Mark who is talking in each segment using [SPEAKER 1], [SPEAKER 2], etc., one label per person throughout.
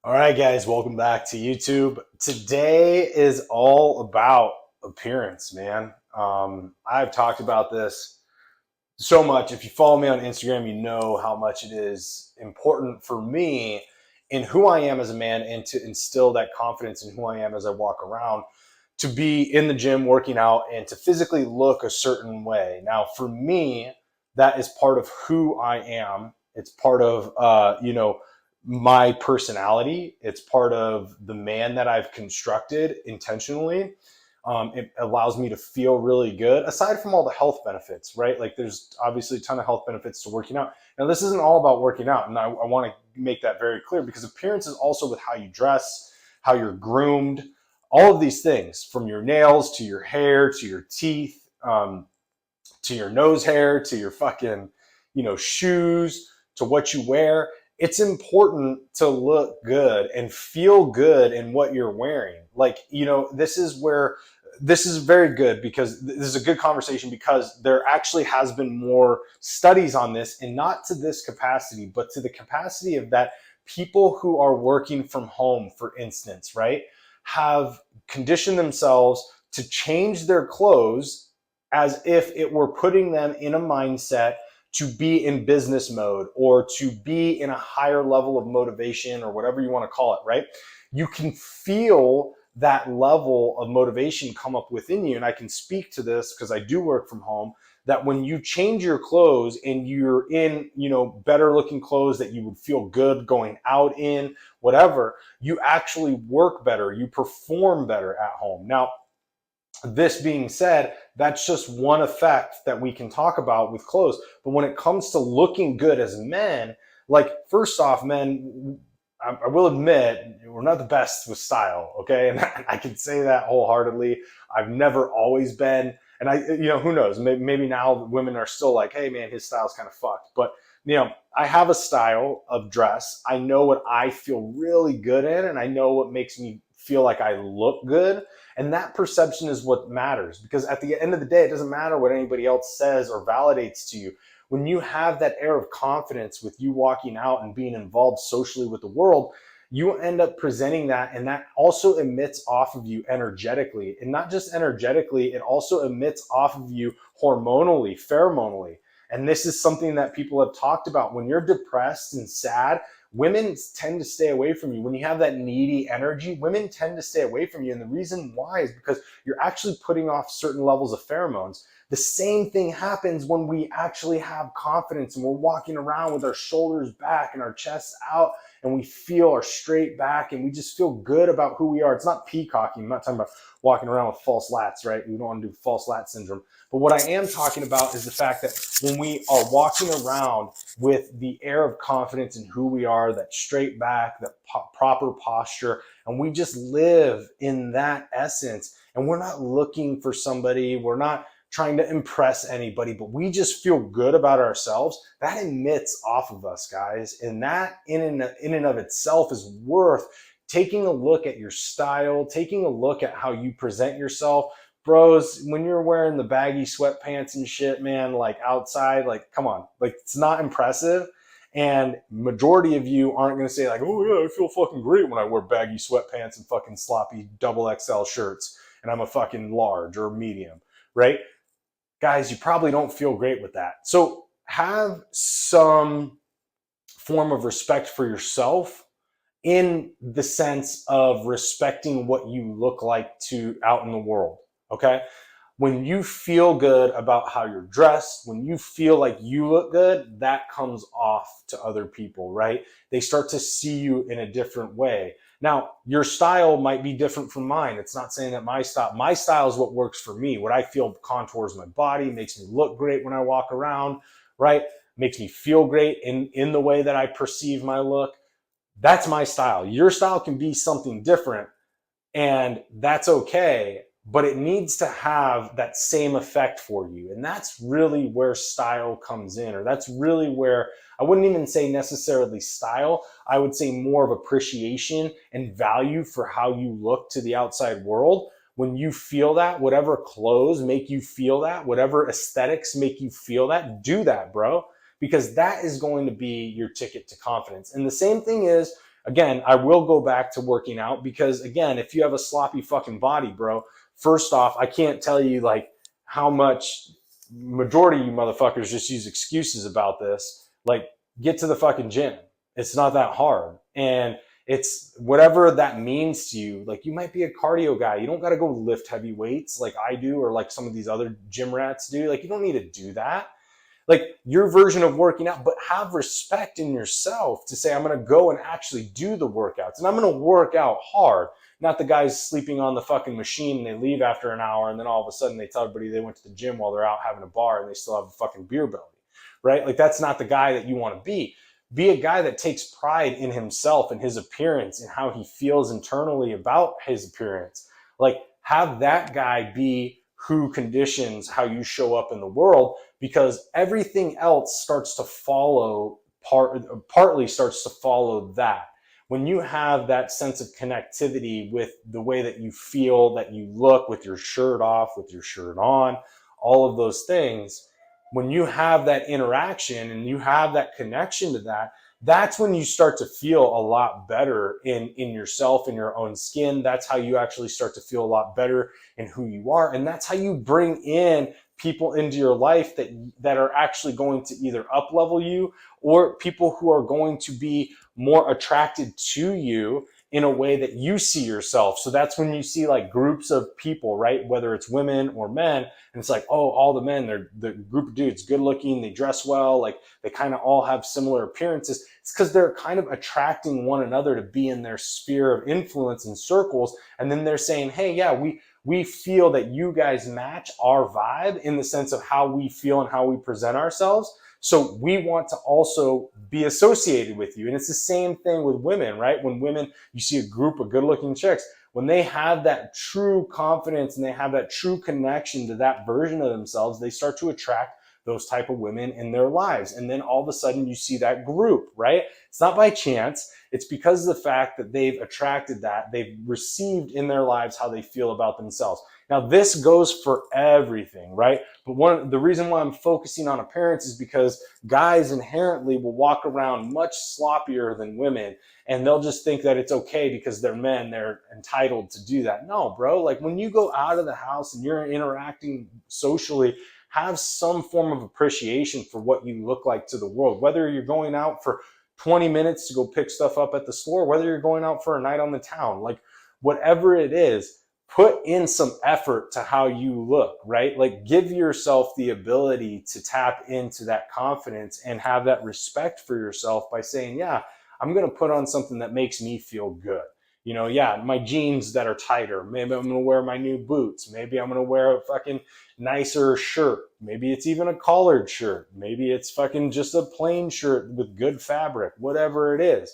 [SPEAKER 1] All right, guys, welcome back to YouTube. Today is all about appearance, man. I've talked about this so much. If you follow me on Instagram, you know how much it is important for me in who I am as a man and to instill that confidence in who I am as I walk around, to be in the gym working out and to physically look a certain way. Now, for me, that is part of who I am. It's part of, my personality. It's part of the man that I've constructed intentionally. It allows me to feel really good, aside from all the health benefits, right? Like there's obviously a ton of health benefits to working out. Now, this isn't all about working out, and I want to make that very clear, because appearance is also with how you dress, how you're groomed, all of these things, from your nails to your hair to your teeth, to your nose hair to your fucking, shoes, to what you wear. It's important to look good and feel good in what you're wearing. Like, this is very good, because this is a good conversation, because there actually has been more studies on this, and not to this capacity, but to the capacity of that people who are working from home, for instance, right, have conditioned themselves to change their clothes as if it were putting them in a mindset to be in business mode or to be in a higher level of motivation, or whatever you want to call it, right? You can feel that level of motivation come up within you. And I can speak to this because I do work from home, that when you change your clothes and you're in, better looking clothes that you would feel good going out in, whatever, you actually work better, you perform better at home. Now, this being said, that's just one effect that we can talk about with clothes. But when it comes to looking good as men, like, first off, men, I will admit, we're not the best with style, okay? And I can say that wholeheartedly. I've never always been. And who knows? Maybe now women are still like, hey, man, his style's kind of fucked. But, I have a style of dress. I know what I feel really good in, and I know what makes me feel like I look good. And that perception is what matters, because at the end of the day, it doesn't matter what anybody else says or validates to you. When you have that air of confidence with you walking out and being involved socially with the world, you end up presenting that, and that also emits off of you energetically. And not just energetically, it also emits off of you hormonally, pheromonally. And this is something that people have talked about. When you're depressed and sad, women tend to stay away from you. When you have that needy energy, women tend to stay away from you. And the reason why is because you're actually putting off certain levels of pheromones. The same thing happens when we actually have confidence and we're walking around with our shoulders back and our chests out, and we feel our straight back, and we just feel good about who we are. It's not peacocking. I'm not talking about walking around with false lats, right? We don't want to do false lat syndrome. But what I am talking about is the fact that when we are walking around with the air of confidence in who we are, that straight back, that proper posture, and we just live in that essence, and we're not looking for somebody, we're not trying to impress anybody, but we just feel good about ourselves, that emits off of us, guys. And that in and of itself is worth taking a look at your style, taking a look at how you present yourself. Bros, when you're wearing the baggy sweatpants and shit, man, like outside, like, come on, like, it's not impressive. And majority of you aren't going to say like, oh yeah, I feel fucking great when I wear baggy sweatpants and fucking sloppy double XL shirts and I'm a fucking large or medium, right? Guys, you probably don't feel great with that. So have some form of respect for yourself, in the sense of respecting what you look like to out in the world. Okay. When you feel good about how you're dressed, when you feel like you look good, that comes off to other people, right? They start to see you in a different way. Now, your style might be different from mine. It's not saying that my style is what works for me. What I feel contours my body, makes me look great when I walk around, right? Makes me feel great in the way that I perceive my look. That's my style. Your style can be something different, and that's okay, but it needs to have that same effect for you. And that's really where style comes in, or that's really where, I wouldn't even say necessarily style, I would say more of appreciation and value for how you look to the outside world. When you feel that, whatever clothes make you feel that, whatever aesthetics make you feel that, do that, bro, because that is going to be your ticket to confidence. And the same thing is again, I will go back to working out because, again, if you have a sloppy fucking body, bro, first off, I can't tell you like how much majority of you motherfuckers just use excuses about this. Like, get to the fucking gym. It's not that hard. And it's whatever that means to you. Like, you might be a cardio guy. You don't got to go lift heavy weights like I do or like some of these other gym rats do. Like, you don't need to do that. Like, your version of working out, but have respect in yourself to say, I'm going to go and actually do the workouts and I'm going to work out hard. Not the guys sleeping on the fucking machine and they leave after an hour and then all of a sudden they tell everybody they went to the gym while they're out having a bar and they still have a fucking beer belly, right? Like, that's not the guy that you want to be. Be a guy that takes pride in himself and his appearance and how he feels internally about his appearance. Like, have that guy be who conditions how you show up in the world, because everything else starts to follow, partly starts to follow that. When you have that sense of connectivity with the way that you feel, that you look with your shirt off, with your shirt on, all of those things, when you have that interaction and you have that connection to that, that's when you start to feel a lot better in yourself, in your own skin. That's how you actually start to feel a lot better in who you are. And that's how you bring in people into your life that are actually going to either up level you or people who are going to be more attracted to you in a way that you see yourself. So that's when you see like groups of people, right? Whether it's women or men, and it's like, oh, all the men, they're the group of dudes, good looking, they dress well, like they kind of all have similar appearances. It's because they're kind of attracting one another to be in their sphere of influence and circles. And then they're saying, hey, yeah, we feel that you guys match our vibe in the sense of how we feel and how we present ourselves. So we want to also be associated with you. And it's the same thing with women, right? When women, you see a group of good looking chicks, when they have that true confidence and they have that true connection to that version of themselves, they start to attract those type of women in their lives. And then all of a sudden you see that group, right? It's not by chance. It's because of the fact that they've attracted that, they've received in their lives how they feel about themselves. Now, this goes for everything, right? But the reason why I'm focusing on appearance is because guys inherently will walk around much sloppier than women, and they'll just think that it's okay because they're men, they're entitled to do that. No, bro, like when you go out of the house and you're interacting socially, have some form of appreciation for what you look like to the world, whether you're going out for 20 minutes to go pick stuff up at the store, whether you're going out for a night on the town, like whatever it is, put in some effort to how you look, right? Like, give yourself the ability to tap into that confidence and have that respect for yourself by saying, yeah, I'm going to put on something that makes me feel good. You know, yeah, my jeans that are tighter. Maybe I'm going to wear my new boots. Maybe I'm going to wear a fucking nicer shirt. Maybe it's even a collared shirt. Maybe it's fucking just a plain shirt with good fabric, whatever it is.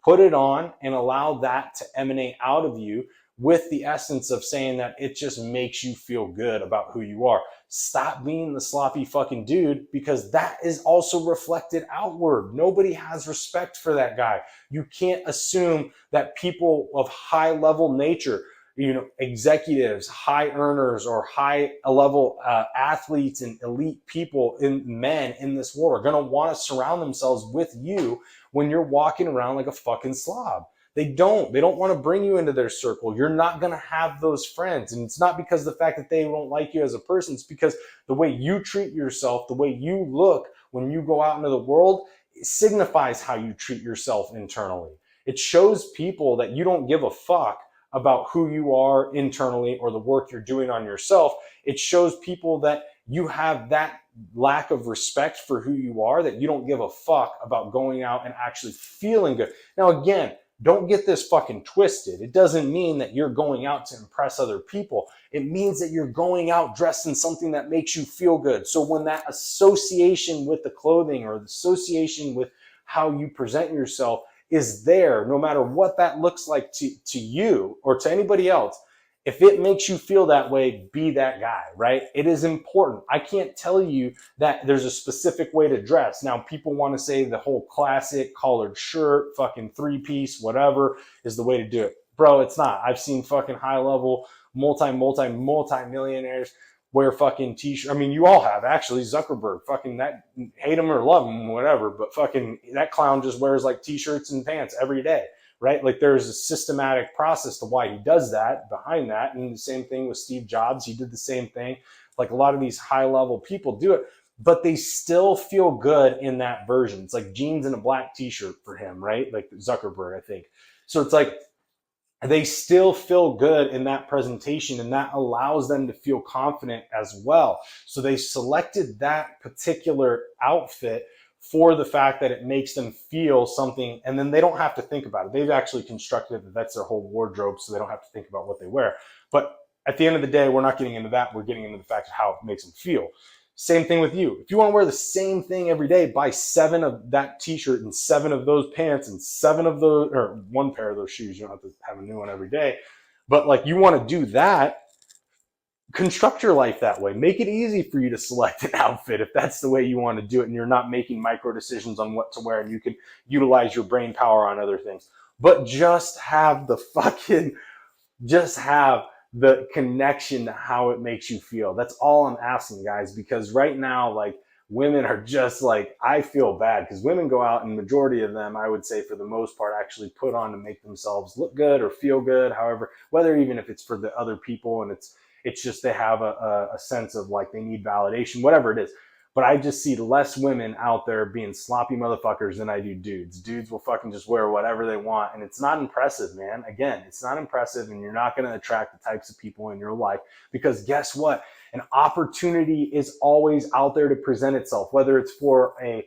[SPEAKER 1] Put it on and allow that to emanate out of you with the essence of saying that it just makes you feel good about who you are. Stop being the sloppy fucking dude, because that is also reflected outward. Nobody has respect for that guy. You can't assume that people of high level nature, you know, executives, high earners, or high level athletes and elite people in men in this world are going to want to surround themselves with you when you're walking around like a fucking slob. They don't want to bring you into their circle. You're not going to have those friends. And it's not because of the fact that they won't like you as a person. It's because the way you treat yourself, the way you look when you go out into the world, it signifies how you treat yourself internally. It shows people that you don't give a fuck about who you are internally or the work you're doing on yourself. It shows people that you have that lack of respect for who you are, that you don't give a fuck about going out and actually feeling good. Now, again, don't get this fucking twisted. It doesn't mean that you're going out to impress other people. It means that you're going out dressed in something that makes you feel good. So when that association with the clothing or the association with how you present yourself is there, no matter what that looks like to you or to anybody else, if it makes you feel that way, be that guy, right? It is important. I can't tell you that there's a specific way to dress. Now, people want to say the whole classic collared shirt, fucking three-piece, whatever, is the way to do it. Bro, it's not. I've seen fucking high-level, multi-millionaires wear fucking t-shirt. I mean, you all have, actually. Zuckerberg, fucking, that, hate him or love him, whatever, but fucking that clown just wears like t-shirts and pants every day, right? Like there's a systematic process to why he does that, behind that. And the same thing with Steve Jobs. He did the same thing. Like a lot of these high level people do it, but they still feel good in that version. It's like jeans and a black t-shirt for him, right? Like Zuckerberg, I think. So it's like they still feel good in that presentation, and that allows them to feel confident as well. So they selected that particular outfit for the fact that it makes them feel something, and then they don't have to think about it. They've actually constructed that that's their whole wardrobe, so they don't have to think about what they wear. But at the end of the day, we're not getting into that. We're getting into the fact of how it makes them feel. Same thing with you. If you want to wear the same thing every day, buy 7 of that t-shirt and 7 of those pants and 7 of those, or 1 pair of those shoes. You don't have to have a new one every day. But like, you want to do that, construct your life that way. Make it easy for you to select an outfit if that's the way you want to do it, and you're not making micro decisions on what to wear, and you can utilize your brain power on other things. But just have the connection to how it makes you feel. That's all I'm asking, guys, because right now, like, women are just like, I feel bad because women go out, and majority of them, I would say for the most part, actually put on to make themselves look good or feel good, however, whether even if it's for the other people, and it's just they have a sense of like they need validation, whatever it is. But I just see less women out there being sloppy motherfuckers than I do dudes. Dudes will fucking just wear whatever they want. And it's not impressive, man. Again, it's not impressive, and you're not going to attract the types of people in your life, because guess what? An opportunity is always out there to present itself, whether it's for a,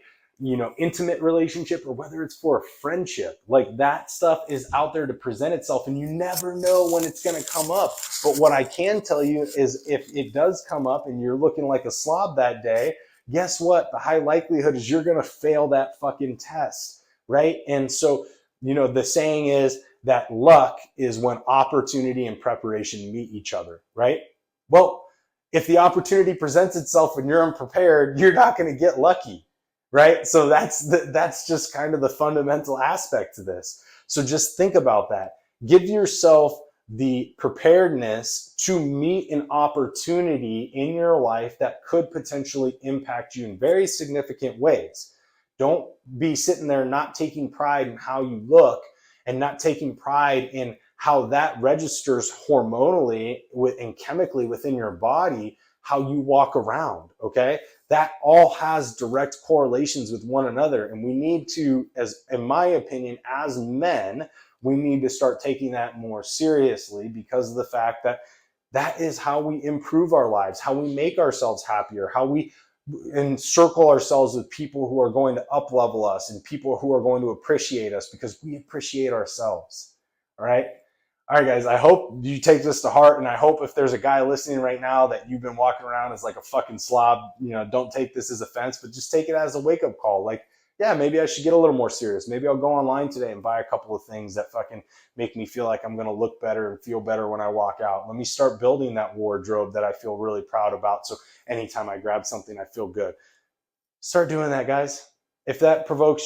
[SPEAKER 1] intimate relationship or whether it's for a friendship. Like, that stuff is out there to present itself, and you never know when it's going to come up. But what I can tell you is, if it does come up and you're looking like a slob that day, guess what? The high likelihood is you're going to fail that fucking test, right? And so, the saying is that luck is when opportunity and preparation meet each other, right? Well, if the opportunity presents itself and you're unprepared, you're not going to get lucky, right? So that's just kind of the fundamental aspect to this. So just think about that. Give yourself the preparedness to meet an opportunity in your life that could potentially impact you in very significant ways. Don't be sitting there not taking pride in how you look, and not taking pride in how that registers hormonally and chemically within your body, how you walk around, okay? That all has direct correlations with one another. And we need to, in my opinion, as men, we need to start taking that more seriously, because of the fact that that is how we improve our lives, how we make ourselves happier, how we encircle ourselves with people who are going to up level us and people who are going to appreciate us because we appreciate ourselves. All right. All right, guys, I hope you take this to heart, and I hope if there's a guy listening right now that you've been walking around as like a fucking slob, don't take this as offense, but just take it as a wake-up call. Like, yeah, maybe I should get a little more serious. Maybe I'll go online today and buy a couple of things that fucking make me feel like I'm going to look better and feel better when I walk out. Let me start building that wardrobe that I feel really proud about, so anytime I grab something, I feel good. Start doing that, guys. If this provokes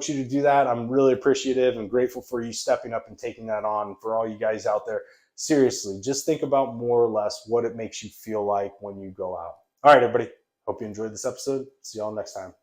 [SPEAKER 1] you to do that, I'm really appreciative and grateful for you stepping up and taking that on. For all you guys out there, seriously, just think about more or less what it makes you feel like when you go out. All right, everybody. Hope you enjoyed this episode. See y'all next time.